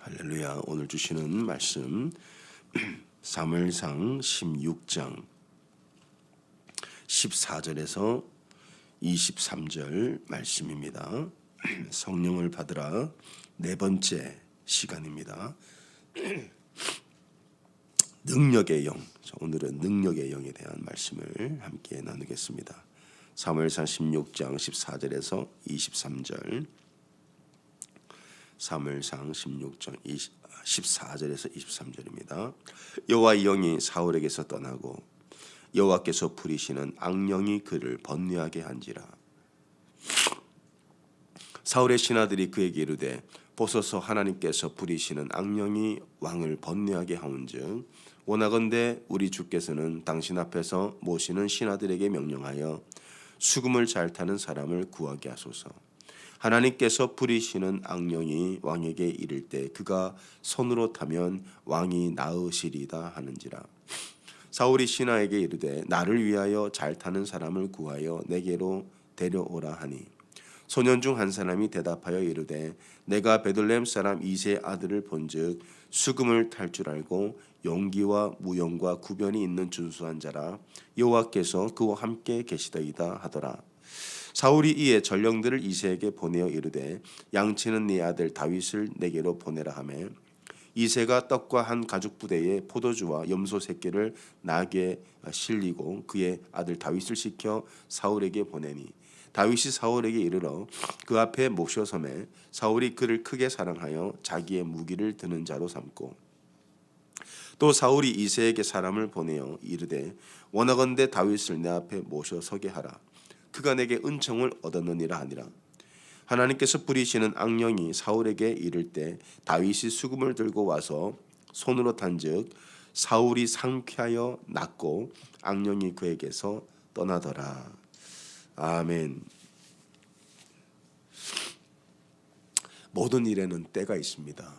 할렐루야. 오늘 주시는 말씀 사무엘상 16장 14절에서 23절 말씀입니다. 성령을 받으라 네 번째 시간입니다. 능력의 영. 오늘은 능력의 영에 대한 말씀을 함께 나누겠습니다. 사무엘상 16장 14절에서 23절. 사무엘상 16장 14절에서 23절입니다. 여호와의 영이 사울에게서 떠나고 여호와께서 부리시는 악령이 그를 번뇌하게 한지라. 사울의 신하들이 그에게 이르되 보소서 하나님께서 부리시는 악령이 왕을 번뇌하게 하온즉 원하건대 우리 주께서는 당신 앞에서 모시는 신하들에게 명령하여 수금을 잘 타는 사람을 구하게 하소서. 하나님께서 부리시는 악령이 왕에게 이를 때 그가 손으로 타면 왕이 나으시리다 하는지라. 사울이 신하에게 이르되 나를 위하여 잘 타는 사람을 구하여 내게로 데려오라 하니 소년 중 한 사람이 대답하여 이르되 내가 베들레헴 사람 이새의 아들을 본즉 수금을 탈 줄 알고 용기와 무용과 구변이 있는 준수한 자라 여호와께서 그와 함께 계시더이다 하더라. 사울이 이에 전령들을 이새에게 보내어 이르되 양치는 네 아들 다윗을 내게로 보내라 하매 이새가 떡과 한 가죽 부대에 포도주와 염소 새끼를 나귀에 실리고 그의 아들 다윗을 시켜 사울에게 보내니 다윗이 사울에게 이르러 그 앞에 모셔서매 사울이 그를 크게 사랑하여 자기의 무기를 드는 자로 삼고 또 사울이 이새에게 사람을 보내어 이르되 원하건대 다윗을 내 앞에 모셔 서게 하라. 그가 내게 은총을 얻었느니라 하니라. 하나님께서 부리시는 악령이 사울에게 이를 때 다윗이 수금을 들고 와서 손으로 탄즉 사울이 상쾌하여 낫고 악령이 그에게서 떠나더라. 아멘. 모든 일에는 때가 있습니다.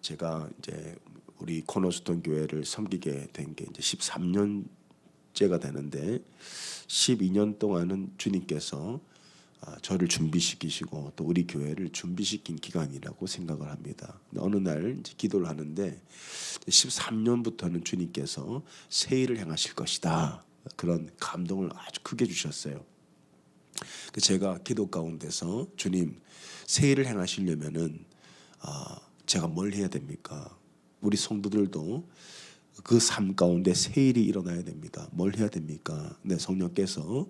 제가 이제 우리 코너스톤 교회를 섬기게 된 게 이제 13년째가 되는데 12년 동안은 주님께서 저를 준비시키시고 또 우리 교회를 준비시킨 기간이라고 생각을 합니다. 어느 날 이제 기도를 하는데 13년부터는 주님께서 새 일을 행하실 것이다. 그런 감동을 아주 크게 주셨어요. 제가 기도 가운데서 주님 새 일을 행하시려면은 제가 뭘 해야 됩니까? 우리 성도들도 그 삶 가운데 새 일이 일어나야 됩니다. 뭘 해야 됩니까? 네, 성령께서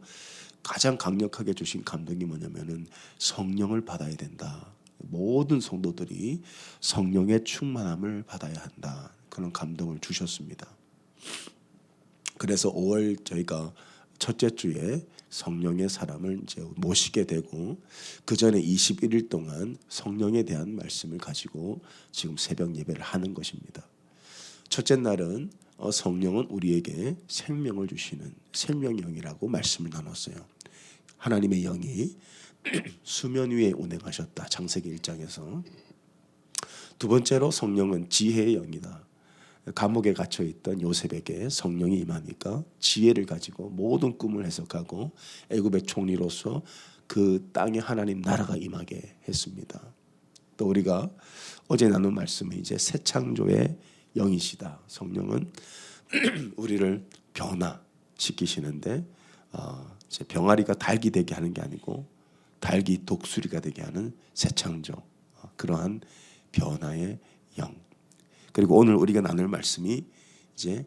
가장 강력하게 주신 감동이 뭐냐면은 성령을 받아야 된다. 모든 성도들이 성령의 충만함을 받아야 한다. 그런 감동을 주셨습니다. 그래서 5월 저희가 첫째 주에 성령의 사람을 이제 모시게 되고 그 전에 21일 동안 성령에 대한 말씀을 가지고 지금 새벽 예배를 하는 것입니다. 첫째 날은 성령은 우리에게 생명을 주시는 생명의 영이라고 말씀을 나눴어요. 하나님의 영이 수면 위에 운행하셨다. 창세기 1장에서. 두 번째로 성령은 지혜의 영이다. 감옥에 갇혀있던 요셉에게 성령이 임하니까 지혜를 가지고 모든 꿈을 해석하고 애굽의 총리로서 그 땅에 하나님 나라가 임하게 했습니다. 또 우리가 어제 나눈 말씀은 이제 새 창조의 영이시다. 성령은 우리를 변화시키시는데 이제 병아리가 닭이 되게 하는 게 아니고 닭이 독수리가 되게 하는 새 창조, 그러한 변화의 영. 그리고 오늘 우리가 나눌 말씀이 이제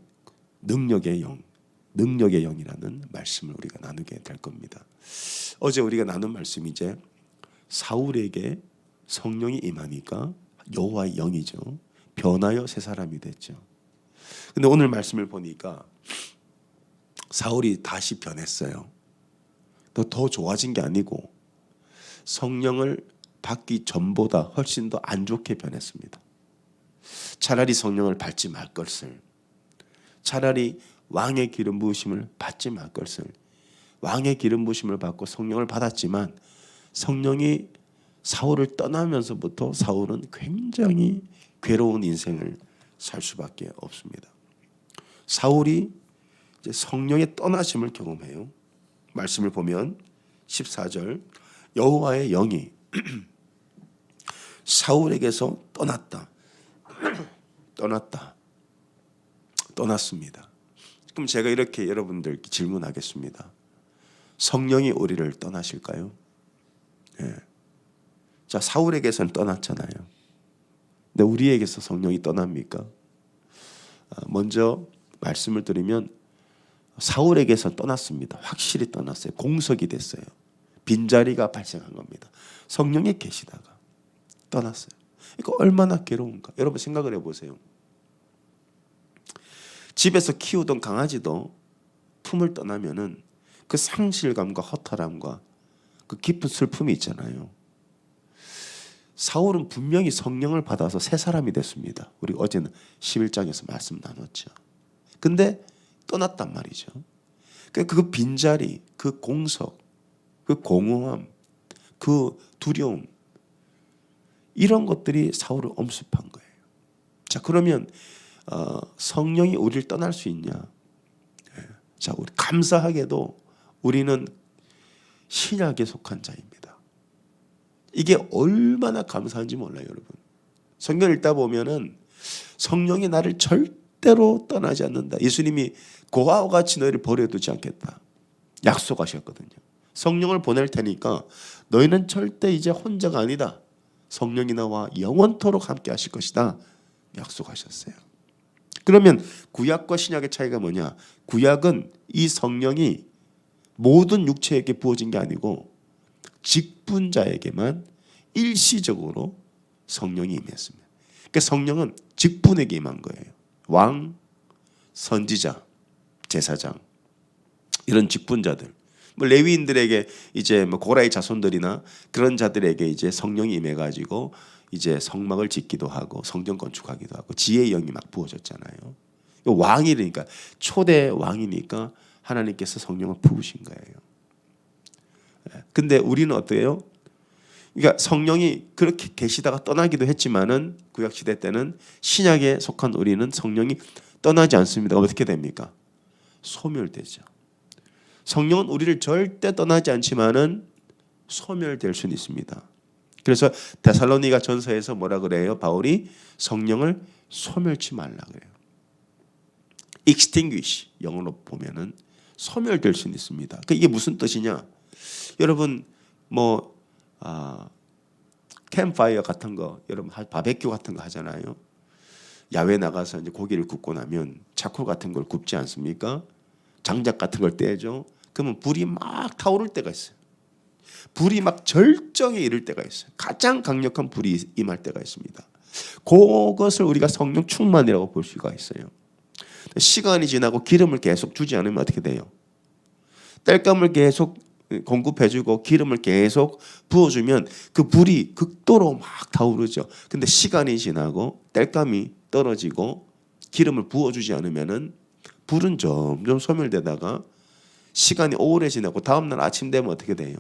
능력의 영, 능력의 영이라는 말씀을 우리가 나누게 될 겁니다. 어제 우리가 나눈 말씀이 이제 사울에게 성령이 임하니까 여호와의 영이죠. 변하여 새 사람이 됐죠. 근데 오늘 말씀을 보니까 사울이 다시 변했어요. 더 좋아진 게 아니고 성령을 받기 전보다 훨씬 더 안 좋게 변했습니다. 차라리 성령을 받지 말 것을, 차라리 왕의 기름 부으심을 받지 말 것을, 왕의 기름 부으심을 받고 성령을 받았지만 성령이 사울을 떠나면서부터 사울은 굉장히 괴로운 인생을 살 수밖에 없습니다. 사울이 이제 성령의 떠나심을 경험해요. 말씀을 보면 14절 여호와의 영이 사울에게서 떠났다. 떠났습니다. 그럼 제가 이렇게 여러분들께 질문하겠습니다. 성령이 우리를 떠나실까요? 예. 자, 사울에게서는 떠났잖아요. 근데 우리에게서 성령이 떠납니까? 먼저 말씀을 드리면 사울에게서 떠났습니다. 확실히 떠났어요. 공석이 됐어요. 빈자리가 발생한 겁니다. 성령이 계시다가 떠났어요. 이거 얼마나 괴로운가. 여러분 생각을 해보세요. 집에서 키우던 강아지도 품을 떠나면은 그 상실감과 허탈함과 그 깊은 슬픔이 있잖아요. 사울은 분명히 성령을 받아서 새 사람이 됐습니다. 우리 어제는 11장에서 말씀 나눴죠. 근데 떠났단 말이죠. 그 빈자리, 그 공석, 그 공허함, 그 두려움, 이런 것들이 사울을 엄습한 거예요. 자, 그러면 성령이 우리를 떠날 수 있냐? 자, 우리 감사하게도 우리는 신약에 속한 자입니다. 이게 얼마나 감사한지 몰라요, 여러분. 성경 읽다 보면은 성령이 나를 절대로 떠나지 않는다. 예수님이 고아와 같이 너희를 버려두지 않겠다 약속하셨거든요. 성령을 보낼 테니까 너희는 절대 이제 혼자가 아니다. 성령이 나와 영원토록 함께 하실 것이다 약속하셨어요. 그러면 구약과 신약의 차이가 뭐냐? 구약은 이 성령이 모든 육체에게 부어진 게 아니고 직분자에게만 일시적으로 성령이 임했습니다. 그러니까 성령은 직분에게 임한 거예요. 왕, 선지자, 제사장, 이런 직분자들, 레위인들에게 이제 고라의 자손들이나 그런 자들에게 이제 성령이 임해가지고 이제 성막을 짓기도 하고 성전 건축하기도 하고 지혜의 영이 막 부어졌잖아요. 왕이니까, 초대 왕이니까 하나님께서 성령을 부으신 거예요. 근데 우리는 어때요? 그러니까 성령이 그렇게 계시다가 떠나기도 했지만은 구약 시대 때는 신약에 속한 우리는 성령이 떠나지 않습니다. 어떻게 됩니까? 소멸되죠. 성령은 우리를 절대 떠나지 않지만은 소멸될 수는 있습니다. 그래서 데살로니가 전서에서 뭐라 그래요? 바울이 성령을 소멸치 말라 그래요. extinguish, 영어로 보면은 소멸될 수는 있습니다. 이게 무슨 뜻이냐? 여러분 캠파이어 같은 거, 여러분 바베큐 같은 거 하잖아요. 야외 나가서 이제 고기를 굽고 나면 차콜 같은 걸 굽지 않습니까? 장작 같은 걸 떼죠. 그러면 불이 막 타오를 때가 있어요. 불이 막 절정에 이를 때가 있어요. 가장 강력한 불이 임할 때가 있습니다. 그것을 우리가 성령 충만이라고 볼 수가 있어요. 시간이 지나고 기름을 계속 주지 않으면 어떻게 돼요? 땔감을 계속 공급해주고 기름을 계속 부어주면 그 불이 극도로 막 타오르죠. 근데 시간이 지나고 땔감이 떨어지고 기름을 부어주지 않으면은 불은 점점 소멸되다가 시간이 오래 지나고 다음날 아침 되면 어떻게 돼요?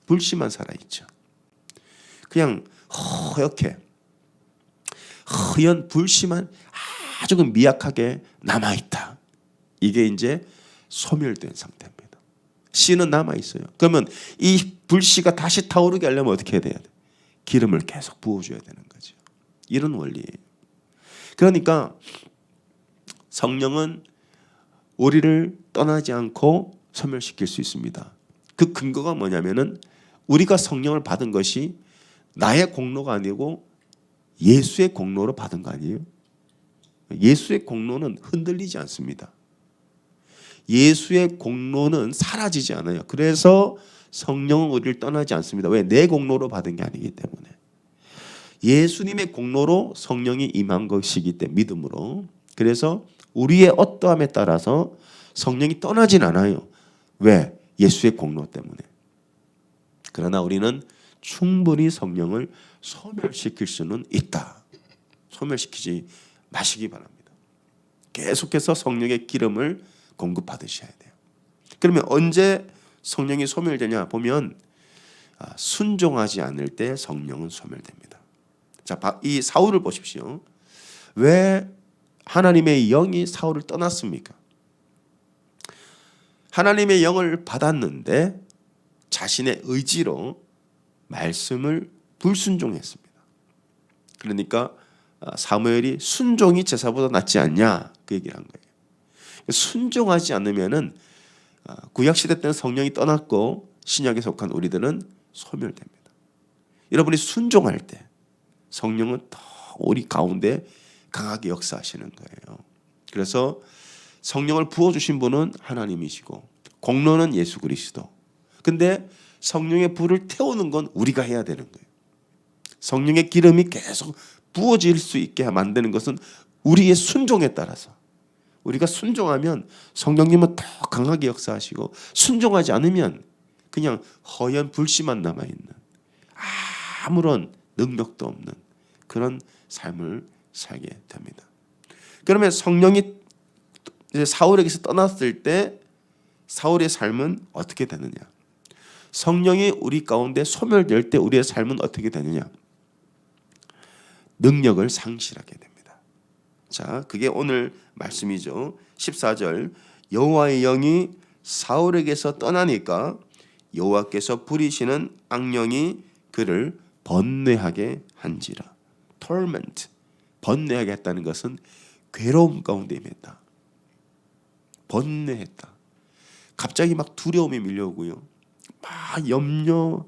불씨만 살아있죠. 그냥 허옇게 허연 불씨만 아주 미약하게 남아있다. 이게 이제 소멸된 상태입니다. 씨는 남아있어요. 그러면 이 불씨가 다시 타오르게 하려면 어떻게 해야 돼요? 기름을 계속 부어줘야 되는 거죠. 이런 원리예요. 그러니까 성령은 우리를 떠나지 않고 소멸시킬 수 있습니다. 그 근거가 뭐냐면은 우리가 성령을 받은 것이 나의 공로가 아니고 예수의 공로로 받은 거 아니에요? 예수의 공로는 흔들리지 않습니다. 예수의 공로는 사라지지 않아요. 그래서 성령은 우리를 떠나지 않습니다. 왜? 내 공로로 받은 게 아니기 때문에. 예수님의 공로로 성령이 임한 것이기 때문에, 믿음으로. 그래서 우리의 어떠함에 따라서 성령이 떠나진 않아요. 왜? 예수의 공로 때문에. 그러나 우리는 충분히 성령을 소멸시킬 수는 있다. 소멸시키지 마시기 바랍니다. 계속해서 성령의 기름을 공급받으셔야 돼요. 그러면 언제 성령이 소멸되냐 보면 순종하지 않을 때 성령은 소멸됩니다. 자, 이 사울을 보십시오. 왜 하나님의 영이 사울을 떠났습니까? 하나님의 영을 받았는데 자신의 의지로 말씀을 불순종했습니다. 그러니까 사무엘이 순종이 제사보다 낫지 않냐 그 얘기를 한 거예요. 순종하지 않으면은 구약 시대 때는 성령이 떠났고 신약에 속한 우리들은 소멸됩니다. 여러분이 순종할 때 성령은 더 우리 가운데 강하게 역사하시는 거예요. 그래서 성령을 부어주신 분은 하나님이시고 공로는 예수 그리스도. 근데 성령의 불을 태우는 건 우리가 해야 되는 거예요. 성령의 기름이 계속 부어질 수 있게 만드는 것은 우리의 순종에 따라서. 우리가 순종하면 성령님은 더 강하게 역사하시고, 순종하지 않으면 그냥 허연 불씨만 남아있는, 아무런 능력도 없는 그런 삶을 살게 됩니다. 그러면 성령이 이제 사울에게서 떠났을 때 사울의 삶은 어떻게 되느냐? 성령이 우리 가운데 소멸될 때 우리의 삶은 어떻게 되느냐? 능력을 상실하게 됩니다. 자, 그게 오늘 말씀이죠. 14절 여호와의 영이 사울에게서 떠나니까 여호와께서 부리시는 악령이 그를 번뇌하게 한지라. torment, 번뇌하게 했다는 것은 괴로움 가운데 임했다. 번뇌했다. 갑자기 막 두려움이 밀려오고요. 막 염려,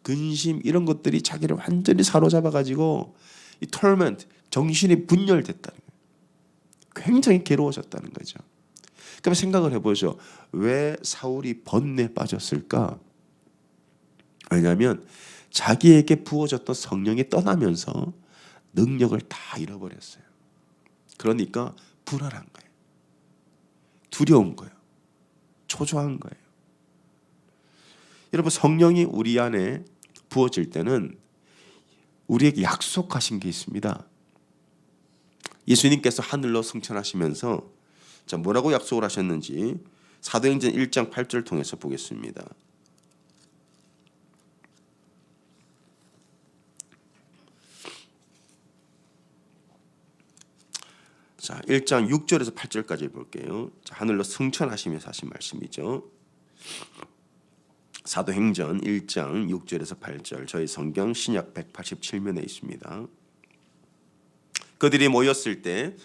근심 이런 것들이 자기를 완전히 사로잡아가지고 이 torment, 정신이 분열됐다는 거예요. 굉장히 괴로워졌다는 거죠. 그럼 생각을 해보죠. 왜 사울이 번뇌에 빠졌을까? 왜냐하면 자기에게 부어졌던 성령이 떠나면서 능력을 다 잃어버렸어요. 그러니까 불안한 거예요. 두려운 거예요. 초조한 거예요. 여러분, 성령이 우리 안에 부어질 때는 우리에게 약속하신 게 있습니다. 예수님께서 하늘로 승천하시면서 자, 뭐라고 약속을 하셨는지 사도행전 1장 8절 통해서 보겠습니다. 자, 1장 6절에서 8절까지 볼게요. 자, 하늘로 승천하시면서 하신 말씀이죠. 사도행전 1장 6절에서 8절 저희 성경 신약 187면에 있습니다. 그들이 모였을 때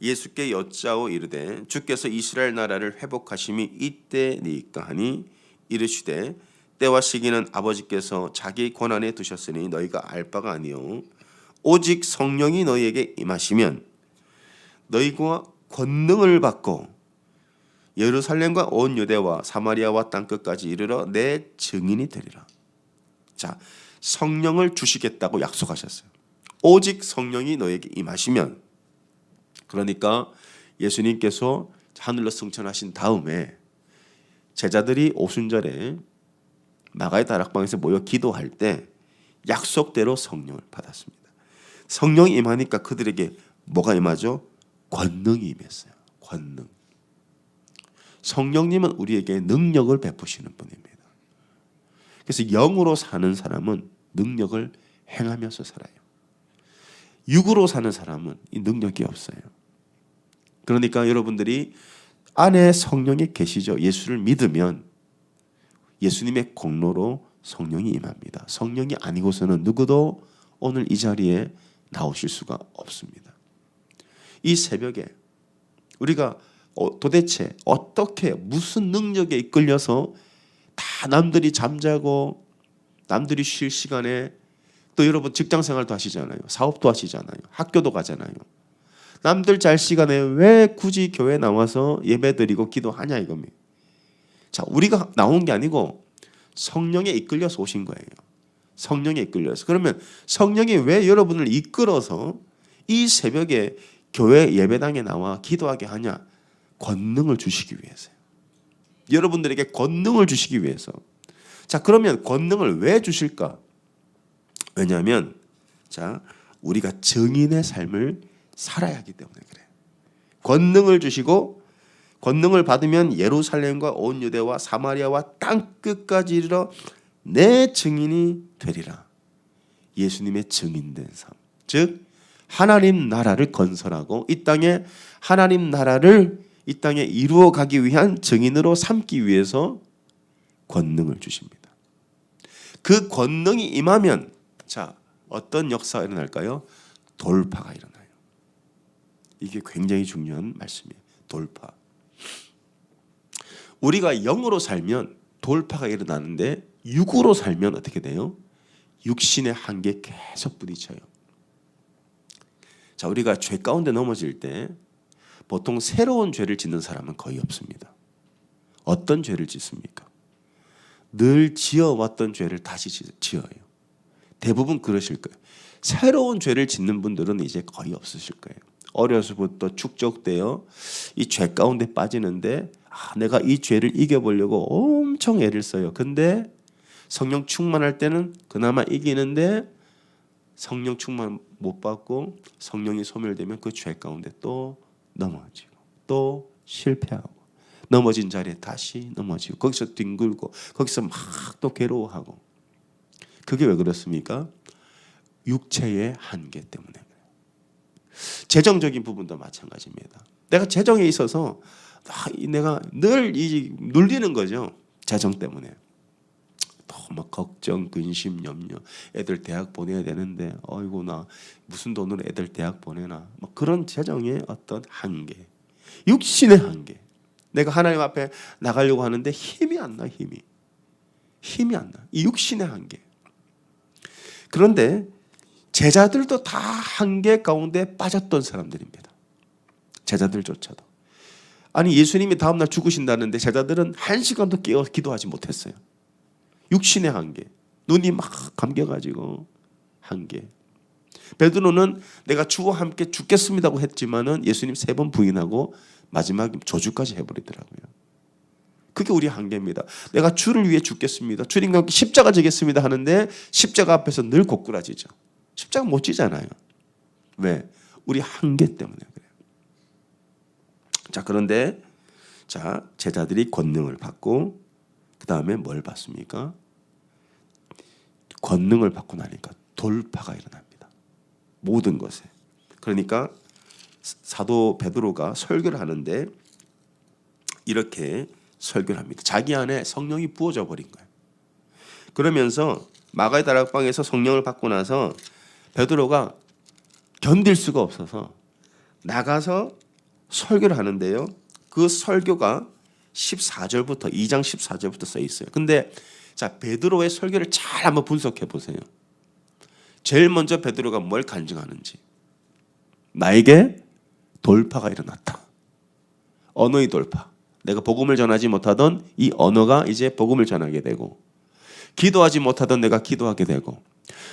예수께 여짜오 이르되 주께서 이스라엘 나라를 회복하심이 이때니까 하니 이르시되 때와 시기는 아버지께서 자기 권한에 두셨으니 너희가 알 바가 아니요 오직 성령이 너희에게 임하시면 너희가 권능을 받고 예루살렘과 온 유대와 사마리아와 땅끝까지 이르러 내 증인이 되리라. 자, 성령을 주시겠다고 약속하셨어요. 오직 성령이 너에게 임하시면, 그러니까 예수님께서 하늘로 승천하신 다음에 제자들이 오순절에 마가의 다락방에서 모여 기도할 때 약속대로 성령을 받았습니다. 성령이 임하니까 그들에게 뭐가 임하죠? 권능이 임했어요. 권능. 성령님은 우리에게 능력을 베푸시는 분입니다. 그래서 영으로 사는 사람은 능력을 행하면서 살아요. 육으로 사는 사람은 이 능력이 없어요. 그러니까 여러분들이 안에 성령이 계시죠. 예수를 믿으면 예수님의 공로로 성령이 임합니다. 성령이 아니고서는 누구도 오늘 이 자리에 나오실 수가 없습니다. 이 새벽에 우리가 도대체 어떻게 무슨 능력에 이끌려서 다 남들이 잠자고 남들이 쉴 시간에 또 여러분 직장생활도 하시잖아요. 사업도 하시잖아요. 학교도 가잖아요. 남들 잘 시간에 왜 굳이 교회 나와서 예배드리고 기도하냐 이겁니다. 자, 우리가 나온 게 아니고 성령에 이끌려서 오신 거예요. 성령에 이끌려서. 그러면 성령이 왜 여러분을 이끌어서 이 새벽에 교회 예배당에 나와 기도하게 하냐? 권능을 주시기 위해서요. 여러분들에게 권능을 주시기 위해서. 자, 그러면 권능을 왜 주실까? 왜냐하면 자, 우리가 증인의 삶을 살아야 하기 때문에 그래요. 권능을 주시고 권능을 받으면 예루살렘과 온 유대와 사마리아와 땅 끝까지 이르러 내 증인이 되리라. 예수님의 증인된 삶. 즉 하나님 나라를 건설하고 이 땅에 하나님 나라를 이 땅에 이루어 가기 위한 증인으로 삼기 위해서 권능을 주십니다. 그 권능이 임하면 자, 어떤 역사가 일어날까요? 돌파가 일어나요. 이게 굉장히 중요한 말씀이에요. 돌파. 우리가 영으로 살면 돌파가 일어나는데 육으로 살면 어떻게 돼요? 육신의 한계에 계속 부딪혀요. 자, 우리가 죄 가운데 넘어질 때 보통 새로운 죄를 짓는 사람은 거의 없습니다. 어떤 죄를 짓습니까? 늘 지어왔던 죄를 다시 지어요. 대부분 그러실 거예요. 새로운 죄를 짓는 분들은 이제 거의 없으실 거예요. 어려서부터 축적되어 이 죄 가운데 빠지는데 내가 이 죄를 이겨보려고 엄청 애를 써요. 근데 성령 충만할 때는 그나마 이기는데 성령 충만 못 받고 성령이 소멸되면 그 죄 가운데 또 넘어지고 또 실패하고 넘어진 자리에 다시 넘어지고 거기서 뒹굴고 거기서 막 또 괴로워하고. 그게 왜 그렇습니까? 육체의 한계 때문에 그래요. 재정적인 부분도 마찬가지입니다. 내가 재정에 있어서 내가 늘 눌리는 거죠. 재정 때문에. 또 막 걱정, 근심, 염려. 애들 대학 보내야 되는데 어이구 나 무슨 돈으로 애들 대학 보내나. 뭐 그런 재정의 어떤 한계. 육신의 한계. 내가 하나님 앞에 나가려고 하는데 힘이 안 나. 힘이 안 나. 이 육신의 한계. 그런데 제자들도 다 한계 가운데 빠졌던 사람들입니다. 제자들조차도. 아니 예수님이 다음날 죽으신다는데 제자들은 1시간도 깨어 기도하지 못했어요. 육신의 한계. 눈이 막 감겨가지고 한계. 베드로는 내가 주와 함께 죽겠습니다고 했지만은 예수님 3번 부인하고 마지막 저주까지 해버리더라고요. 그게 우리 한계입니다. 내가 주를 위해 죽겠습니다. 주님과 함께 십자가 지겠습니다 하는데 십자가 앞에서 늘 고꾸라지죠. 십자가 못 지잖아요. 왜? 우리 한계 때문에 그래요. 자, 그런데 제자들이 권능을 받고 그 다음에 뭘 받습니까? 권능을 받고 나니까 돌파가 일어납니다. 모든 것에. 그러니까 사도 베드로가 설교를 하는데 이렇게 설교를 합니다. 자기 안에 성령이 부어져 버린 거예요. 그러면서 마가의 다락방에서 성령을 받고 나서 베드로가 견딜 수가 없어서 나가서 설교를 하는데요. 그 설교가 14절부터 2장 14절부터 써 있어요. 근데 베드로의 설교를 잘 한번 분석해 보세요. 제일 먼저 베드로가 뭘 간증하는지. 나에게 돌파가 일어났다. 언어의 돌파. 내가 복음을 전하지 못하던 이 언어가 이제 복음을 전하게 되고, 기도하지 못하던 내가 기도하게 되고,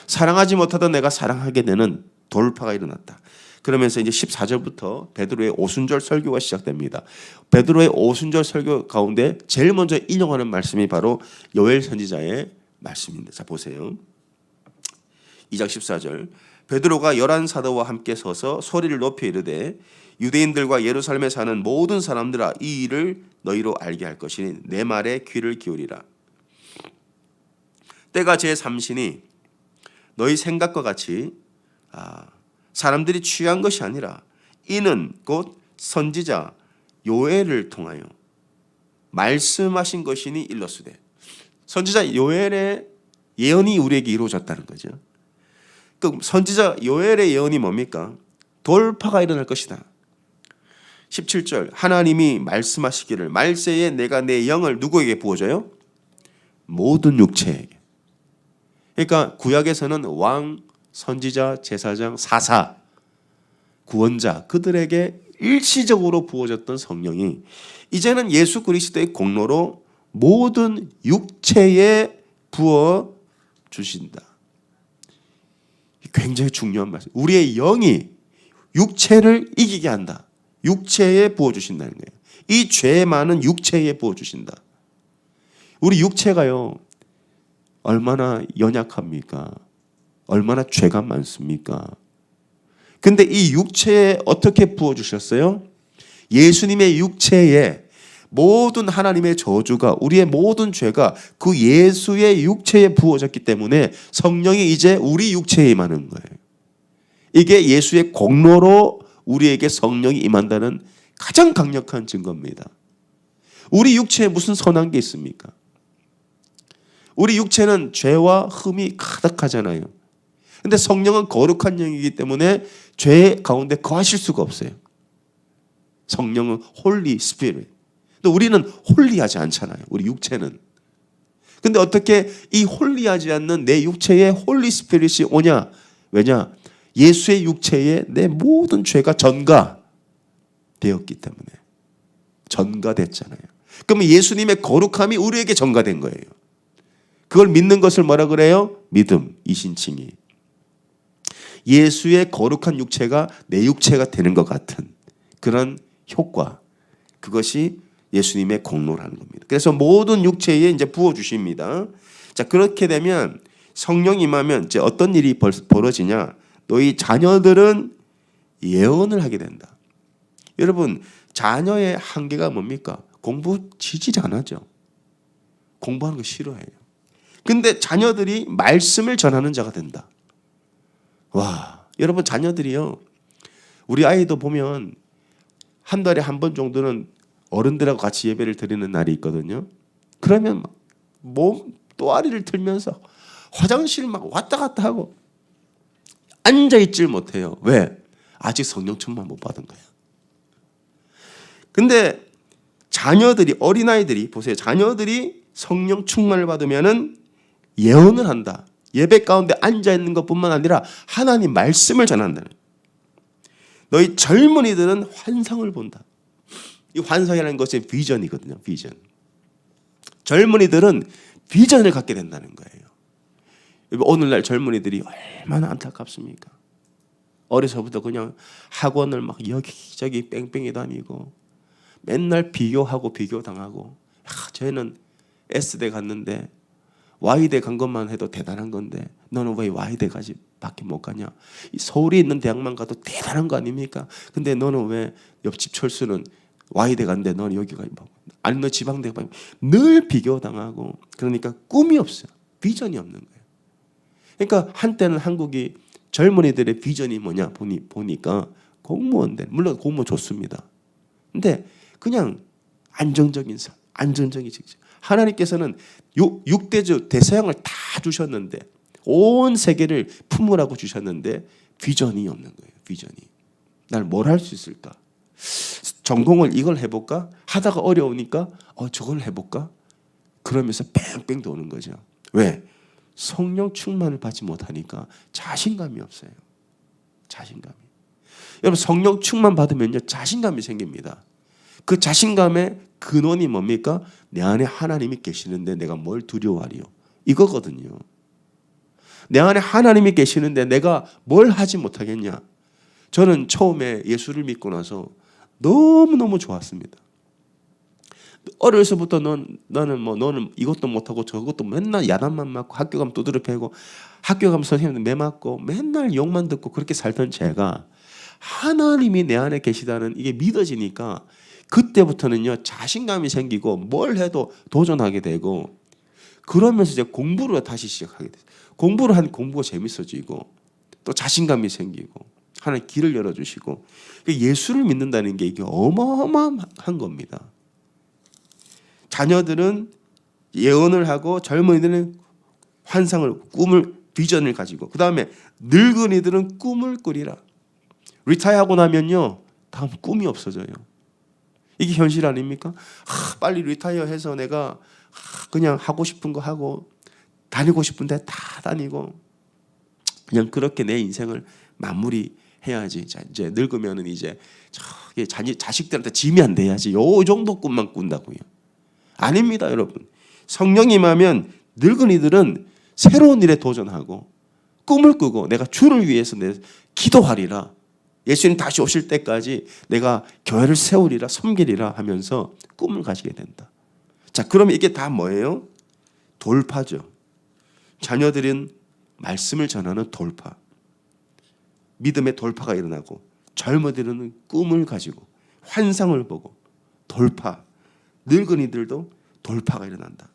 사랑하지 못하던 내가 사랑하게 되는 돌파가 일어났다. 그러면서 이제 14절부터 베드로의 오순절 설교가 시작됩니다. 베드로의 오순절 설교 가운데 제일 먼저 인용하는 말씀이 바로 요엘 선지자의 말씀입니다. 자, 보세요. 2장 14절. 베드로가 11사도와 함께 서서 소리를 높여 이르되 유대인들과 예루살렘에 사는 모든 사람들아 이 일을 너희로 알게 할 것이니 내 말에 귀를 기울이라. 때가 제3시니 너희 생각과 같이 사람들이 취한 것이 아니라 이는 곧 선지자 요엘을 통하여 말씀하신 것이니 일러스되. 선지자 요엘의 예언이 우리에게 이루어졌다는 거죠. 그 선지자 요엘의 예언이 뭡니까? 돌파가 일어날 것이다. 17절. 하나님이 말씀하시기를 말세에 내가 내 영을 누구에게 부어줘요? 모든 육체에게. 그러니까 구약에서는 왕, 선지자, 제사장, 사사, 구원자 그들에게 일시적으로 부어졌던 성령이 이제는 예수 그리스도의 공로로 모든 육체에 부어 주신다. 굉장히 중요한 말씀. 우리의 영이 육체를 이기게 한다. 육체에 부어주신다는 거예요. 이 죄 많은 육체에 부어주신다. 우리 육체가요 얼마나 연약합니까? 얼마나 죄가 많습니까? 근데 이 육체에 어떻게 부어주셨어요? 예수님의 육체에 모든 하나님의 저주가 우리의 모든 죄가 그 예수의 육체에 부어졌기 때문에 성령이 이제 우리 육체에 임하는 거예요. 이게 예수의 공로로 우리에게 성령이 임한다는 가장 강력한 증거입니다. 우리 육체에 무슨 선한 게 있습니까? 우리 육체는 죄와 흠이 가득하잖아요. 근데 성령은 거룩한 영이기 때문에 죄 가운데 거하실 수가 없어요. 성령은 홀리 스피릿. 또 우리는 홀리하지 않잖아요. 우리 육체는. 근데 어떻게 이 홀리하지 않는 내 육체에 홀리 스피릿이 오냐? 왜냐? 예수의 육체에 내 모든 죄가 전가되었기 때문에. 전가됐잖아요. 그러면 예수님의 거룩함이 우리에게 전가된 거예요. 그걸 믿는 것을 뭐라 그래요? 믿음, 이신칭이. 예수의 거룩한 육체가 내 육체가 되는 것 같은 그런 효과. 그것이 예수님의 공로라는 겁니다. 그래서 모든 육체에 이제 부어주십니다. 자, 그렇게 되면 성령 임하면 이제 어떤 일이 벌어지냐? 너희 자녀들은 예언을 하게 된다. 여러분, 자녀의 한계가 뭡니까? 공부 지질 안 하죠. 공부하는 거 싫어해요. 근데 자녀들이 말씀을 전하는 자가 된다. 와, 여러분 자녀들이요. 우리 아이도 보면 한 달에 한 번 정도는 어른들하고 같이 예배를 드리는 날이 있거든요. 그러면 몸 또아리를 틀면서 화장실 막 왔다 갔다 하고 앉아있질 못해요. 왜? 아직 성령 충만 못 받은 거야. 근데 자녀들이, 어린아이들이, 보세요. 자녀들이 성령 충만을 받으면은 예언을 한다. 예배 가운데 앉아있는 것뿐만 아니라 하나님 말씀을 전한다는. 너희 젊은이들은 환상을 본다. 이 환상이라는 것이 비전이거든요. 비전. 젊은이들은 비전을 갖게 된다는 거예요. 오늘날 젊은이들이 얼마나 안타깝습니까? 어려서부터 그냥 학원을 막 여기저기 뺑뺑이 다니고 맨날 비교하고 비교당하고, 쟤는 S대 갔는데 Y대 간 것만 해도 대단한 건데 너는 왜 Y대까지 밖에 못 가냐? 서울에 있는 대학만 가도 대단한 거 아닙니까? 근데 너는 왜 옆집 철수는 Y대 간데 너는 여기 가? 아니 너 지방대 가? 늘 비교당하고, 그러니까 꿈이 없어요. 비전이 없는 거예요. 그러니까 한때는 한국이 젊은이들의 비전이 뭐냐 보니까 공무원들, 물론 공무원 좋습니다. 근데 그냥 안정적인 삶, 안정적인 직장. 하나님께서는 6대주 대서양을 다 주셨는데, 온 세계를 품으라고 주셨는데 비전이 없는 거예요. 비전이. 날 뭘 할 수 있을까? 전공을 이걸 해볼까? 하다가 어려우니까 저걸 해볼까? 그러면서 뺑뺑 도는 거죠. 왜? 성령 충만을 받지 못하니까 자신감이 없어요. 자신감이. 여러분 성령 충만 받으면요 자신감이 생깁니다. 그 자신감의 근원이 뭡니까? 내 안에 하나님이 계시는데 내가 뭘 두려워하리요? 이거거든요. 내 안에 하나님이 계시는데 내가 뭘 하지 못하겠냐? 저는 처음에 예수를 믿고 나서 너무너무 좋았습니다. 어려서부터 너는 이것도 못하고 저것도 맨날 야단만 맞고 학교 가면 두드려 패고 학교 가면 선생님들 매 맞고 맨날 욕만 듣고 그렇게 살던 제가 하나님이 내 안에 계시다는 이게 믿어지니까 그때부터는요 자신감이 생기고 뭘 해도 도전하게 되고, 그러면서 이제 공부를 다시 시작하게 됐어요. 공부를 하면 공부가 재밌어지고 또 자신감이 생기고 하나님 길을 열어주시고, 예수를 믿는다는 게 이게 어마어마한 겁니다. 자녀들은 예언을 하고 젊은이들은 환상을, 꿈을, 비전을 가지고, 그 다음에 늙은이들은 꿈을 꾸리라. 리타이어하고 나면요 다음 꿈이 없어져요. 이게 현실 아닙니까? 빨리 리타이어해서 내가 그냥 하고 싶은 거 하고 다니고 싶은데 다 다니고 그냥 그렇게 내 인생을 마무리해야지. 자, 이제 늙으면은 이제 자식들한테 짐이 안 돼야지. 요 정도 꿈만 꾼다고요. 아닙니다, 여러분. 성령이 임하면 늙은이들은 새로운 일에 도전하고 꿈을 꾸고 내가 주를 위해서 기도하리라. 예수님 다시 오실 때까지 내가 교회를 세우리라, 섬기리라 하면서 꿈을 가지게 된다. 자, 그러면 이게 다 뭐예요? 돌파죠. 자녀들은 말씀을 전하는 돌파. 믿음의 돌파가 일어나고, 젊은이들은 꿈을 가지고 환상을 보고 돌파. 늙은이들도 돌파가 일어난다.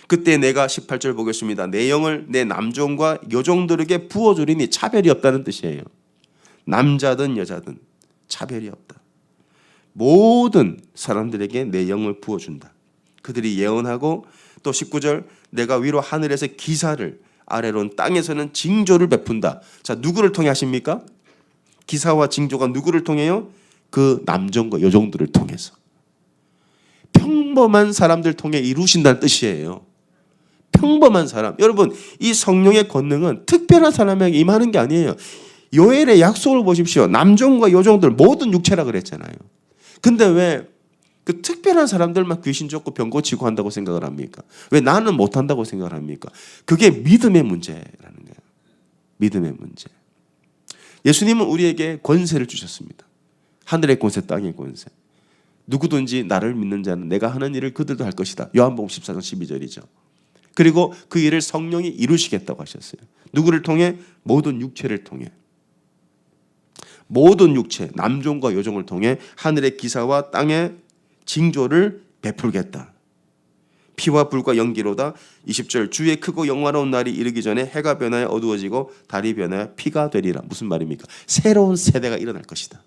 그때 내가 18절 보겠습니다. 내 영을 내 남종과 여종들에게 부어주리니 차별이 없다는 뜻이에요. 남자든 여자든 차별이 없다. 모든 사람들에게 내 영을 부어준다. 그들이 예언하고, 또 19절 내가 위로 하늘에서 기사를, 아래로는 땅에서는 징조를 베푼다. 자, 누구를 통해 하십니까? 기사와 징조가 누구를 통해요? 그 남종과 여종들을 통해서 평범한 사람들 통해 이루신다는 뜻이에요. 평범한 사람. 여러분, 이 성령의 권능은 특별한 사람에게 임하는 게 아니에요. 요엘의 약속을 보십시오. 남종과 여종들 모든 육체라 그랬잖아요. 근데 왜 그 특별한 사람들만 귀신 쫓고 병 고치고 한다고 생각을 합니까? 왜 나는 못한다고 생각을 합니까? 그게 믿음의 문제라는 거예요. 믿음의 문제. 예수님은 우리에게 권세를 주셨습니다. 하늘의 권세, 땅의 권세. 누구든지 나를 믿는 자는 내가 하는 일을 그들도 할 것이다. 요한복음 14장 12절이죠. 그리고 그 일을 성령이 이루시겠다고 하셨어요. 누구를 통해? 모든 육체를 통해. 모든 육체, 남종과 여종을 통해 하늘의 기사와 땅의 징조를 베풀겠다. 피와 불과 연기로다. 20절 주의 크고 영화로운 날이 이르기 전에 해가 변하여 어두워지고 달이 변하여 피가 되리라. 무슨 말입니까? 새로운 세대가 일어날 것이다.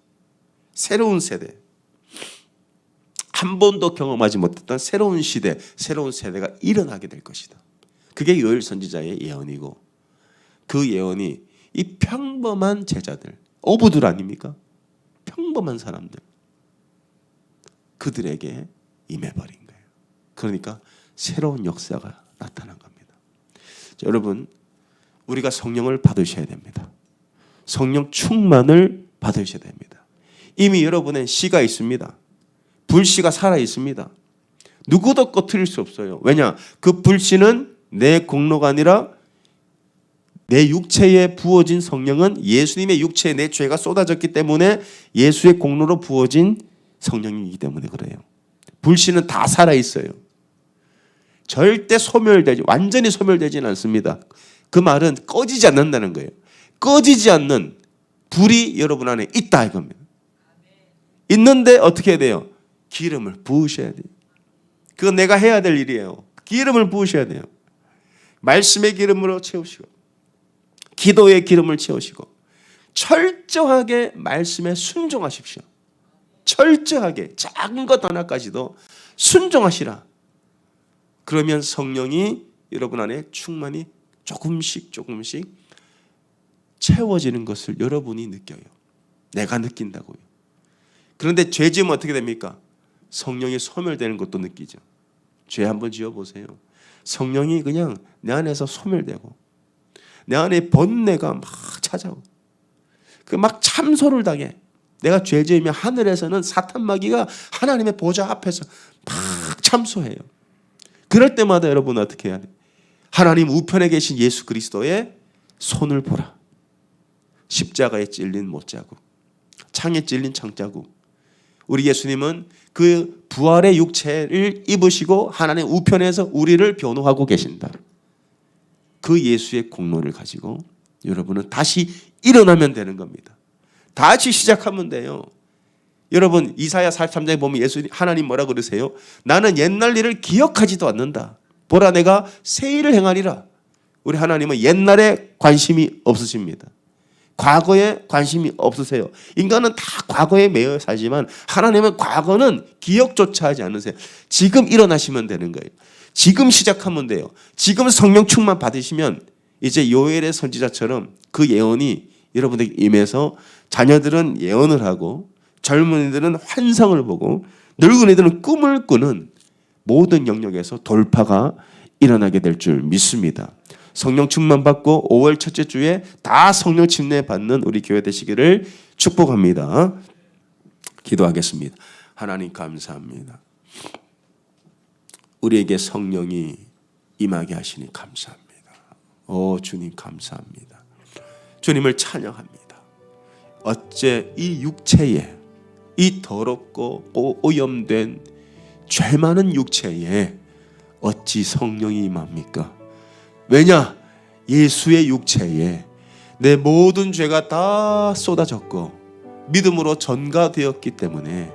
새로운 세대. 한 번도 경험하지 못했던 새로운 시대, 새로운 세대가 일어나게 될 것이다. 그게 요엘 선지자의 예언이고, 그 예언이 이 평범한 제자들, 어부들 아닙니까? 평범한 사람들, 그들에게 임해버린 거예요. 그러니까 새로운 역사가 나타난 겁니다. 자, 여러분, 우리가 성령을 받으셔야 됩니다. 성령 충만을 받으셔야 됩니다. 이미 여러분의 씨가 있습니다. 불씨가 살아 있습니다. 누구도 꺼트릴 수 없어요. 왜냐? 그 불씨는 내 공로가 아니라 내 육체에 부어진 성령은 예수님의 육체에 내 죄가 쏟아졌기 때문에 예수의 공로로 부어진 성령이기 때문에 그래요. 불씨는 다 살아 있어요. 절대 소멸되지, 완전히 소멸되지는 않습니다. 그 말은 꺼지지 않는다는 거예요. 꺼지지 않는 불이 여러분 안에 있다 이겁니다. 있는데 어떻게 해야 돼요? 기름을 부으셔야 돼요. 그건 내가 해야 될 일이에요. 기름을 부으셔야 돼요. 말씀의 기름으로 채우시고, 기도의 기름을 채우시고, 철저하게 말씀에 순종하십시오. 철저하게 작은 것 하나까지도 순종하시라. 그러면 성령이 여러분 안에 충만히 조금씩 채워지는 것을 여러분이 느껴요. 내가 느낀다고요. 그런데 죄 지으면 어떻게 됩니까? 성령이 소멸되는 것도 느끼죠. 죄 한번 지어보세요. 성령이 그냥 내 안에서 소멸되고 내 안에 번뇌가 막 찾아오고 그 막 참소를 당해. 내가 죄 지으면 하늘에서는 사탄 마귀가 하나님의 보좌 앞에서 막 참소해요. 그럴 때마다 여러분 어떻게 해야 돼? 하나님 우편에 계신 예수 그리스도의 손을 보라. 십자가에 찔린 못자국, 창에 찔린 창자국. 우리 예수님은 그 부활의 육체를 입으시고 하나님 우편에서 우리를 변호하고 계신다. 그 예수의 공로를 가지고 여러분은 다시 일어나면 되는 겁니다. 다시 시작하면 돼요. 여러분 이사야 43장에 보면 하나님 뭐라 그러세요? 나는 옛날 일을 기억하지도 않는다. 보라 내가 새 일을 행하리라. 우리 하나님은 옛날에 관심이 없으십니다. 과거에 관심이 없으세요. 인간은 다 과거에 매여 살지만 하나님은 과거는 기억조차 하지 않으세요. 지금 일어나시면 되는 거예요. 지금 시작하면 돼요. 지금 성령 충만 받으시면 이제 요엘의 선지자처럼 그 예언이 여러분에게 임해서 자녀들은 예언을 하고 젊은이들은 환상을 보고 늙은이들은 꿈을 꾸는 모든 영역에서 돌파가 일어나게 될 줄 믿습니다. 성령 충만 받고 5월 첫째 주에 다 성령 침례 받는 우리 교회 되시기를 축복합니다. 기도하겠습니다. 하나님 감사합니다. 우리에게 성령이 임하게 하시니 감사합니다. 오 주님 감사합니다. 주님을 찬양합니다. 어째 이 육체에 이 더럽고 오염된 죄 많은 육체에 어찌 성령이 임합니까? 왜냐? 예수의 육체에 내 모든 죄가 다 쏟아졌고 믿음으로 전가되었기 때문에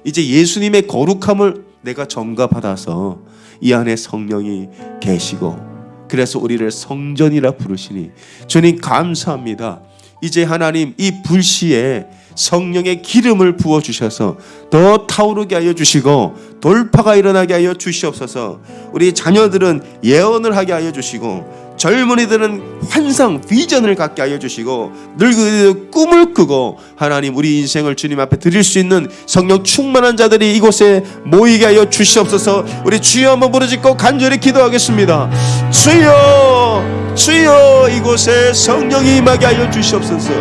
이제 예수님의 거룩함을 내가 전가받아서 이 안에 성령이 계시고 그래서 우리를 성전이라 부르시니 주님 감사합니다. 이제 하나님 이 불씨에 성령의 기름을 부어주셔서 더 타오르게 하여 주시고 돌파가 일어나게 하여 주시옵소서. 우리 자녀들은 예언을 하게 하여 주시고 젊은이들은 환상, 비전을 갖게 하여 주시고 늙은이들 꿈을 꾸고 하나님 우리 인생을 주님 앞에 드릴 수 있는 성령 충만한 자들이 이곳에 모이게 하여 주시옵소서. 우리 주여 한번 부르짖고 간절히 기도하겠습니다. 주여, 주여, 이곳에 성령이 임하게 하여 주시옵소서.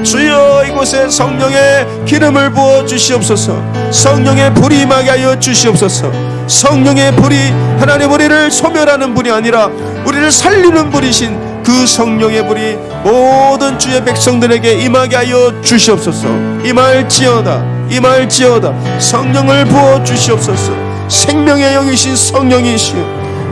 주여, 이곳에 성령의 기름을 부어 주시옵소서. 성령의 불이 임하게 하여 주시옵소서. 성령의 불이 하나님 우리를 소멸하는 불이 아니라 우리를 살리는 불이신 그 성령의 불이 모든 주의 백성들에게 임하게 하여 주시옵소서. 임할지어다, 임할지어다. 성령을 부어 주시옵소서. 생명의 영이신 성령이시여,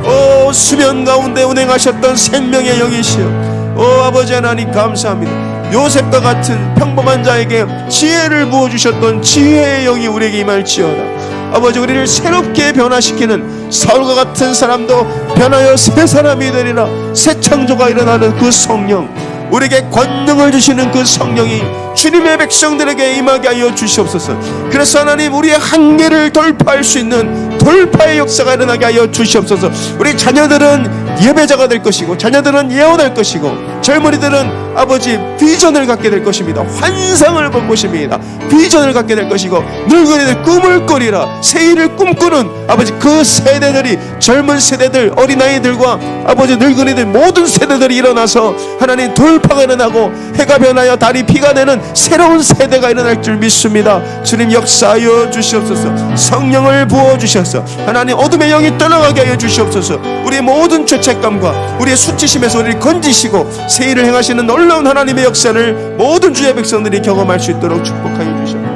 오 수면 가운데 운행하셨던 생명의 영이시여, 오 아버지 하나님 감사합니다. 요셉과 같은 평범한 자에게 지혜를 부어주셨던 지혜의 영이 우리에게 임할지어다. 아버지 우리를 새롭게 변화시키는 사울과 같은 사람도 변하여 새 사람이 되리라. 새 창조가 일어나는 그 성령, 우리에게 권능을 주시는 그 성령이 주님의 백성들에게 임하게 하여 주시옵소서. 그래서 하나님 우리의 한계를 돌파할 수 있는 돌파의 역사가 일어나게 하여 주시옵소서. 우리 자녀들은 예배자가 될 것이고, 자녀들은 예언할 것이고, 젊은이들은 아버지 비전을 갖게 될 것입니다. 환상을 볼 것입니다. 비전을 갖게 될 것이고, 늙은이들 꿈을 꾸리라. 새 일을 꿈꾸는 아버지 그 세대들이, 젊은 세대들, 어린아이들과 아버지 늙은이들 모든 세대들이 일어나서 하나님 돌파가 일어나고 해가 변하여 달이 피가 되는 새로운 세대가 일어날 줄 믿습니다. 주님 역사하여 주시옵소서. 성령을 부어주셔서 하나님 어둠의 영이 떠나가게 하여 주시옵소서. 우리의 모든 죄책감과 우리의 수치심에서 우리를 건지시고 새 일을 행하시는 놀라운 하나님의 역사를 모든 주의 백성들이 경험할 수 있도록 축복하여 주시옵소서.